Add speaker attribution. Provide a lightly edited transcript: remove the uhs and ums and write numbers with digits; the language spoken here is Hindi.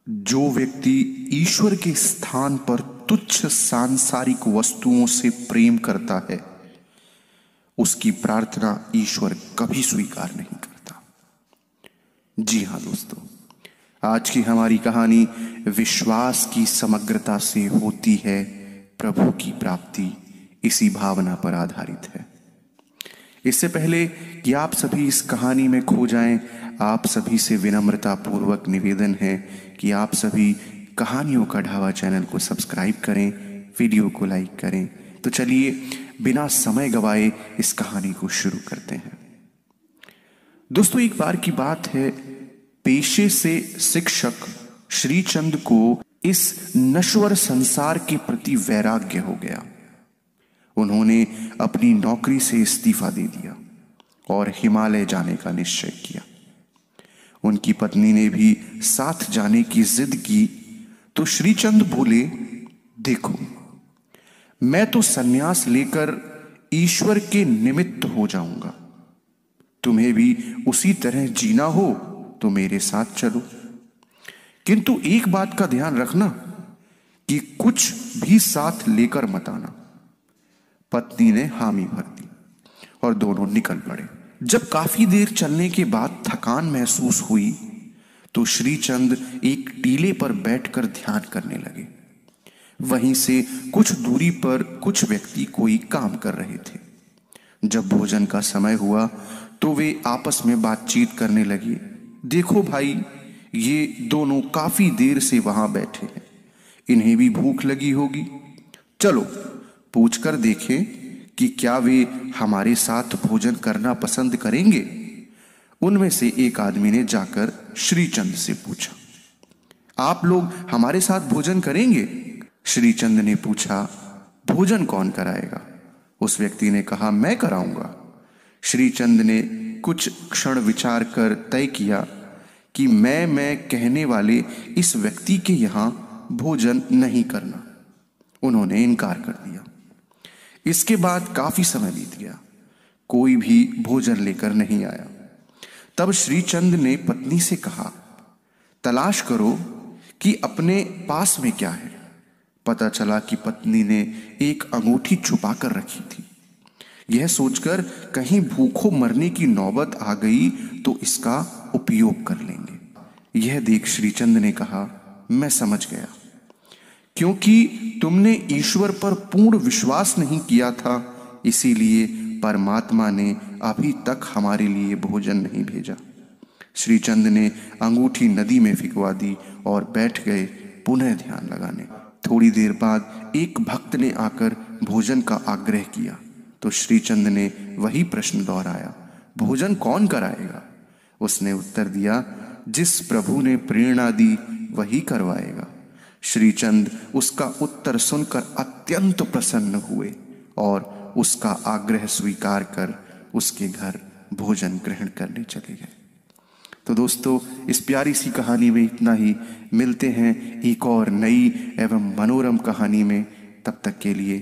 Speaker 1: जो व्यक्ति ईश्वर के स्थान पर तुच्छ सांसारिक वस्तुओं से प्रेम करता है, उसकी प्रार्थना ईश्वर कभी स्वीकार नहीं करता। जी हां दोस्तों, आज की हमारी कहानी विश्वास की समग्रता से होती है प्रभु की प्राप्ति, इसी भावना पर आधारित है। इससे पहले कि आप सभी इस कहानी में खो जाएं, आप सभी से विनम्रता पूर्वक निवेदन है कि आप सभी कहानियों का ढाबा चैनल को सब्सक्राइब करें, वीडियो को लाइक करें। तो चलिए बिना समय गवाए इस कहानी को शुरू करते हैं। दोस्तों, एक बार की बात है, पेशे से शिक्षक श्रीचंद को इस नश्वर संसार के प्रति वैराग्य हो गया। उन्होंने अपनी नौकरी से इस्तीफा दे दिया और हिमालय जाने का निश्चय किया। उनकी पत्नी ने भी साथ जाने की जिद की तो श्रीचंद बोले, देखो, मैं तो सन्यास लेकर ईश्वर के निमित्त हो जाऊंगा। तुम्हें भी उसी तरह जीना हो तो मेरे साथ चलो, किंतु एक बात का ध्यान रखना कि कुछ भी साथ लेकर मत आना। पत्नी ने हामी भर दी और दोनों निकल पड़े। जब काफी देर चलने के बाद थकान महसूस हुई तो श्रीचंद एक टीले पर बैठकर ध्यान करने लगे। वहीं से कुछ दूरी पर कुछ व्यक्ति कोई काम कर रहे थे। जब भोजन का समय हुआ तो वे आपस में बातचीत करने लगे। देखो भाई, ये दोनों काफी देर से वहां बैठे हैं, इन्हें भी भूख लगी होगी। चलो पूछकर देखें कि क्या वे हमारे साथ भोजन करना पसंद करेंगे। उनमें से एक आदमी ने जाकर श्रीचंद से पूछा, आप लोग हमारे साथ भोजन करेंगे? श्रीचंद ने पूछा, भोजन कौन कराएगा? उस व्यक्ति ने कहा, मैं कराऊंगा। श्रीचंद ने कुछ क्षण विचार कर तय किया कि मैं कहने वाले इस व्यक्ति के यहां भोजन नहीं करना। उन्होंने इनकार कर दिया। इसके बाद काफी समय बीत गया, कोई भी भोजन लेकर नहीं आया। तब श्रीचंद ने पत्नी से कहा, तलाश करो कि अपने पास में क्या है। पता चला कि पत्नी ने एक अंगूठी छुपा कर रखी थी। यह सोचकर कहीं भूखों मरने की नौबत आ गई तो इसका उपयोग कर लेंगे। यह देख श्रीचंद ने कहा, मैं समझ गया, क्योंकि तुमने ईश्वर पर पूर्ण विश्वास नहीं किया था, इसीलिए परमात्मा ने अभी तक हमारे लिए भोजन नहीं भेजा। श्रीचंद ने अंगूठी नदी में फिकवा दी और बैठ गए पुनः ध्यान लगाने। थोड़ी देर बाद एक भक्त ने आकर भोजन का आग्रह किया तो श्रीचंद ने वही प्रश्न दोहराया, भोजन कौन कराएगा? उसने उत्तर दिया, जिस प्रभु ने प्रेरणा दी वही करवाएगा। श्रीचंद उसका उत्तर सुनकर अत्यंत प्रसन्न हुए और उसका आग्रह स्वीकार कर उसके घर भोजन ग्रहण करने चले गए। तो दोस्तों, इस प्यारी सी कहानी में इतना ही। मिलते हैं एक और नई एवं मनोरम कहानी में। तब तक के लिए